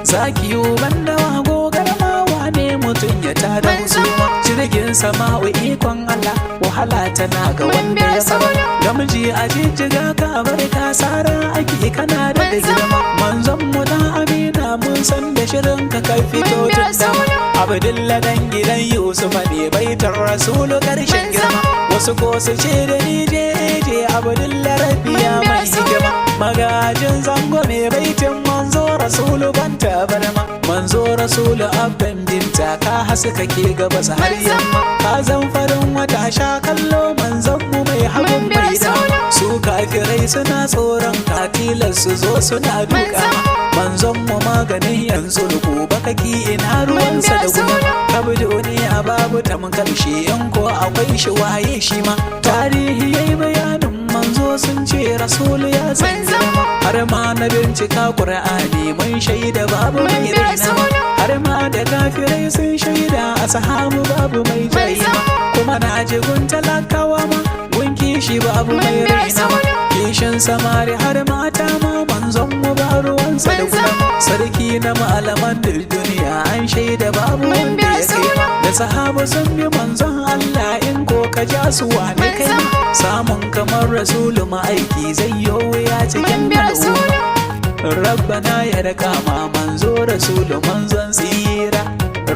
zaki uban dawa gogarma wane mutum ya tada husuma jirgin sama'u ikon Allah wahala tana ga wanda ya fara gamji a jijjiga ka bar ka sara ake kana da girma manzon mu dan amina mun san da shirin ka kai fito tun da Abdullahi dan gidan Yusuf ne baitar rasulu karshen girma wasu ko su ce da ni je Abdullahi rabiya mai hikima magajin zango mai baitin manzo rasulu ban tabarma manzo rasulu abban binta ka haska ke gabas har yamma ka zan farin wata sha kallo manzon mu mai hagun mai dama su kafirai suna tsoron katilar su zo suna duka manzon mu maganin yanzu ruku baka ki ina ruwansa da goma kabu duniya babu tamkar shi in ko akwai shi waye shi ma tarihi yayi bayanin manzo sun ce rasulu ya san har ma na bincika qur'ani mun shaida babu mai raina har ma da kafirai sun shaida ashabu babu mai jaina kuma na je gun talakawa ma gun kishi babu mai raina kishin samari har mata ma manzon mu ba ruwansa da gulama sarki na malaman duniya an shaida babu wanda ya kai da sahabu sun bi manzon Allah in ko ka ja su wane kai samun kamar rasulu ma'aiki zai yi wuya cikin al'umma rabbana ya raka ma manzo rasulu manzon tsira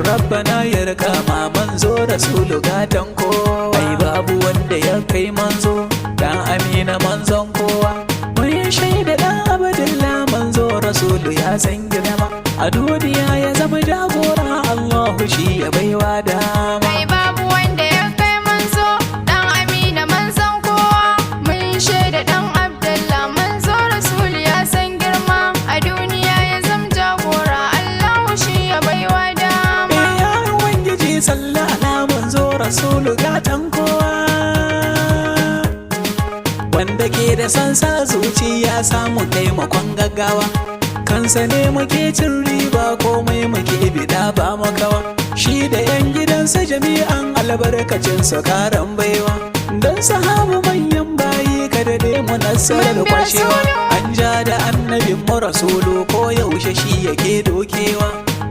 rabbana ya raka ma manzo rasulu gatan kowa ai babu wanda ya kai manzo dan amina manzon kowa mun shaida dan abdullah manzo rasulu ya san girma a duniya ya zama jagora Allahu shi ya baiwa dama ai babu wanda ya kai manzo dan amina manzon kowa mun shaida dan abdullah manzo rasulu ya san girma a duniya ya zama jagora Allahu shi ya baiwa dama ya ubangiji sallallahu manzo rasulu gatan kowa wanda ke da sansa zuciya samu taimakon gaggawa kansa ne muke cin riba komai muke bida ba makawa shi da yan gidansa jami'an albarkacin su karan baiwa dan sahabu manyan bayi kada dai mu nasarar kwashewa an ja da annabin mu rasulu ko yaushe shi yake dokewa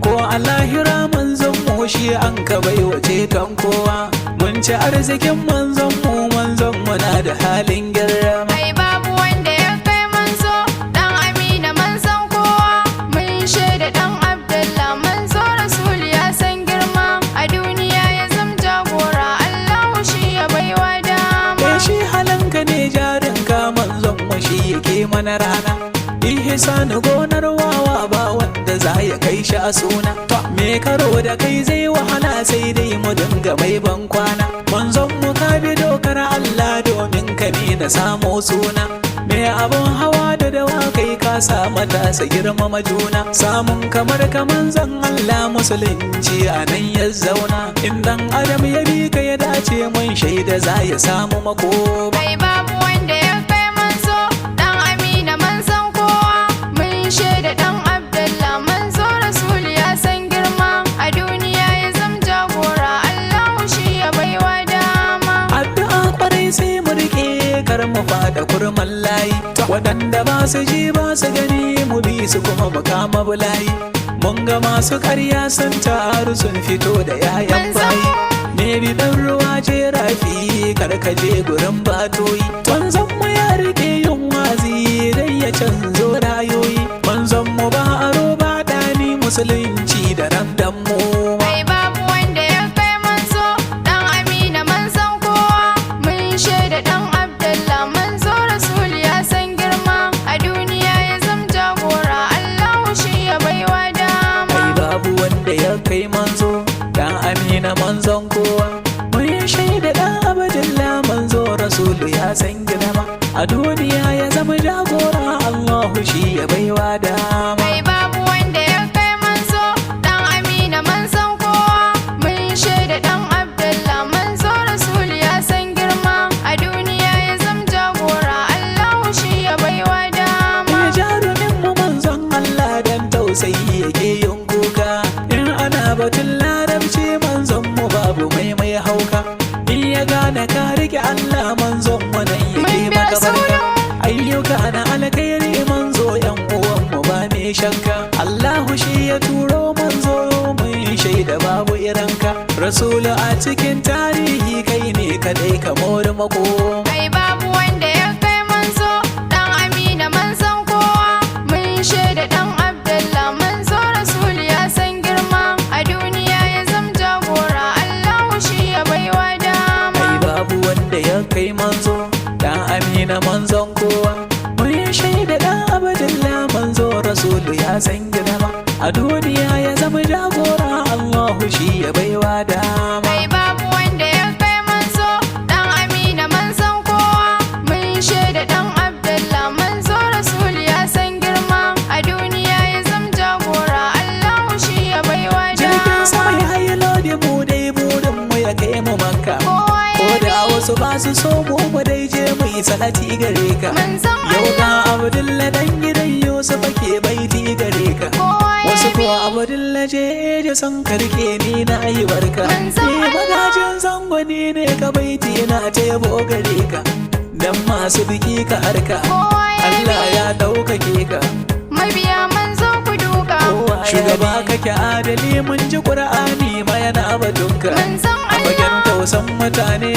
ko allahira manzon mu shi an ka baiwa ceton kowa mun ci arzikin manzon mu na da halin girma ai babu wanda ya kai manzo dan amina manzon kowa mun shaida dan abdullah manzo rasul ya san girma a duniya ya zam jagora Allahu shi ya baiwa dama shi halanka ne jarinka manzon mu shi yake mana rana ihsanu gonar wawa ba wanda za ya kai shi a suna me karo da kai zai wahala sai dai mu dinga mai ban kwana manzon mu ka bi dokar Allah domin ka ne na samu suna me abun hawa da dawa kai ka sa mata sa girmama juna samun kamar kaman zan Allah musulunci a nan ya zauna in dan adam ya bi ka ya dace mun shaida za ya samu makoma ai babu wanda ya kai manzo dan amina manzon kowa mun shaida dan abdullah manzo rasul ya san girma a duniya ya zam jagora Allahu shi ya baiwa dama addu'a kwarai sai mu rike kar mu fada kurman layi waɗanda ba su ji ba su gani mu bi su kuma mu kama bulayi mun ga masu ƙarya sun taru sun fito da yayan bayi me bi dan ruwa je rafi karkaje gurin batoyi manzon mu ya rike yin wazi dai ya canzo rayoyi manzon mu ba aro ba dani musulunci da ran dan mu ai babu wanda ya kai manzo dan amina manzon kowa mun shaida dan abdullah manzo rasul ya san girma a duniya ya zam jagora Allahu shi ya baiwa dama ai babu wanda ya kai manzo dan amina manzon kowa mun shaida dan abdullah manzo rasulu ya san girma a duniya ya zama jagora Allahu shi ya baiwa dama ai babu wanda ya kai manzo dan amina manzon kowa mun shaida dan abdullah manzo rasul ya san girma a duniya ya zam jagora Allahu shi ya baiwa dama ya jarumin mu manzon Allah dan tausayi yake yin kuka in ana batun larabci manzon mu babu mai hauka in ya gane ka rike Allah manzon mu nan yake maka barka ayyuka na alkhairi manzo yan uwan mu ba me shakka Allahu shi Rasulu a cikin tarihi kai ne kadai ka more mako. Kai babu wanda ya kai manzo dan Amina manzon kowa. Mun shaida dan Abdullah manzo Rasul ya san girma. A duniya ya zam jagora Allahu shi ya baiwa dama. Kai babu wanda ya kai manzo dan Amina manzon kowa. Mun shaida dan Abdullah manzo Rasul ya san girma. A duniya ya zama jagora Allahu shi ya baiwa dama. Kai babu wanda ya kai manzo dan Amina manzon kowa. Mun shaida dan Abdullah manzo Rasul ya san girma. A duniya ya zam jagora Allahu shi ya baiwa Jirgin dama. sama ya yi lodi mu dai burin mu ya kai mu Makka. Kowa Ko ya da wasu ba su so mu dai je mu yi salati gare ka. manzon Yau ga Allah. Abdullah dan gidan Yusuf ke baiti gare ka. Kowa ya Wasu ko Abdullah je son karke ni na yi barka. Manzon Ni Allah. magajin zangwani ne ka baiti na tebo gare ka. Dan masu biki ka harka. Kowa ya Allah ya ɗaukake ka. Mabiya manzo ku duka. Shugaba kake adali mun ji Qur'ani ma yana batunka. Manzon A fagen Allah. tausan mutane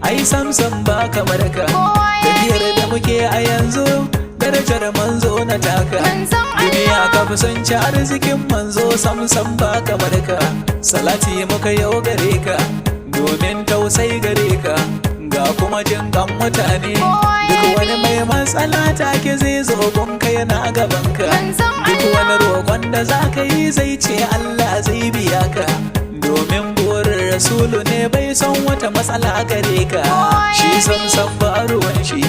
ai samsam ba kamar ka. Kowa ya Tafiyar da muke a yanzu darajar manzo na taka. Manzon Duniya Allah. ka fi son ci arzikin manzo samsam ba kamar ka. Salati muka yau gare ka domin tausai gare ka. Ga kuma jin kan mutane Kowa ya duk wani bi. mai matsala take zai zo gunka yana gaban ka. Manzon Duk Allah. wani roƙon da za ka yi zai ce Allah zai biya ka. Domin burin Rasulu ne bai son wata matsala gare ka. Kowa Shi ya sam bi. sam ba ruwan shi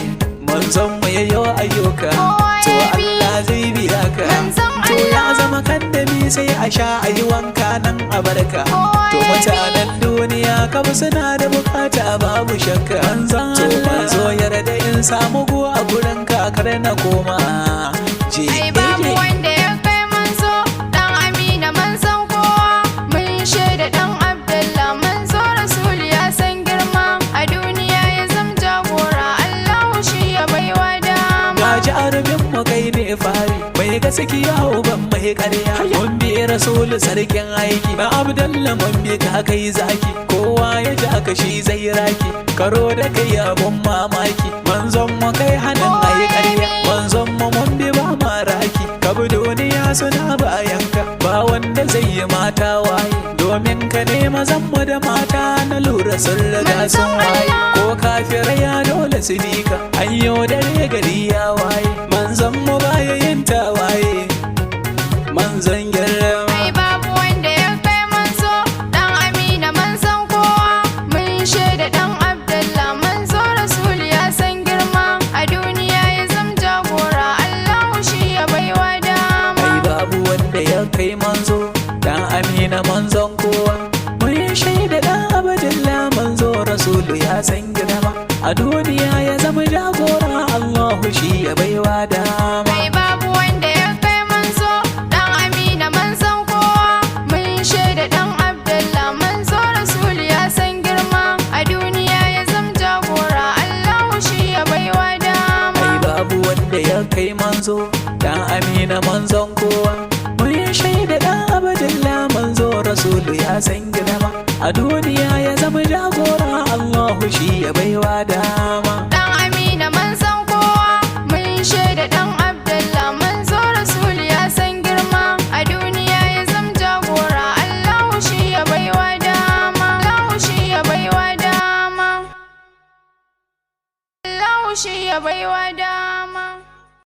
manzon mu yayyo ayyuka. Kowa To ya bi. Allah zai biya ka. Manzon To ya Allah. zama kandami sai a sha a yi wanka nan a barka. Kowa To ya bi. mutanen duniya kam suna da bukata babu shakka. Manzon to manzo yarda in samu go a gurin kakar na koma. Je Ai babu wanda ya kai manzo dan Amina manzon kowa. Mun shaida dan Abdullah manzo Rasul ya san girma. A duniya ya zam jagora Allahu shi ya baiwa dama. Ga jarumin mu kai ne fari mai gaskiya uban mai ƙarya. Mun bi Rasulu sarkin aiki ba Abdullah mun bi ka kai zaki. Kowa ya ja ka shi zai raki karo da kai abun mamaki. Manzon mu kai hannun ayi ƙarya manzon mu mun bi ba maraki. Kabi duniya suna bayan ka ba wanda zai yi mata waye. Domin ka ne mazan mu da mata na lura sun riga sun waye. Ko kafirai ya dole su bi ka ayyo dare gari ya waye. Manzon mu baya yin tawaye manzon girma. Ai babu wanda ya kai manzo dan Amina manzon kowa. Mun shaida dan Abdullah manzo Rasul ya san girma. A duniya ya zam jagora Allahu shi ya baiwa dama. Ai babu wanda ya kai manzo dan Amina manzon kowa. Mun shaida dan Abdullah manzo Rasulu ya san girma. A duniya ya zama jagora Allahu shi ya baiwa dama. Ai babu wanda ya kai manzo dan Amina manzon kowa. Mun shaida dan Abdullah manzo Rasul ya san girma. A duniya ya zam jagora Allahu shi ya baiwa dama. Ai babu wanda ya kai manzo dan Amina manzon kowa. Mun shaida dan Abdullah manzo Rasulu ya san girma. A duniya ya zama jagora Allahu shi ya baiwa dama. Dan Amina manzon kowa. Mun shaida dan Abdullah manzo Rasul ya san girma. A duniya ya zam jagora Allahu shi ya baiwa dama. Allahu shi ya baiwa dama. Allahu shi ya baiwa dama.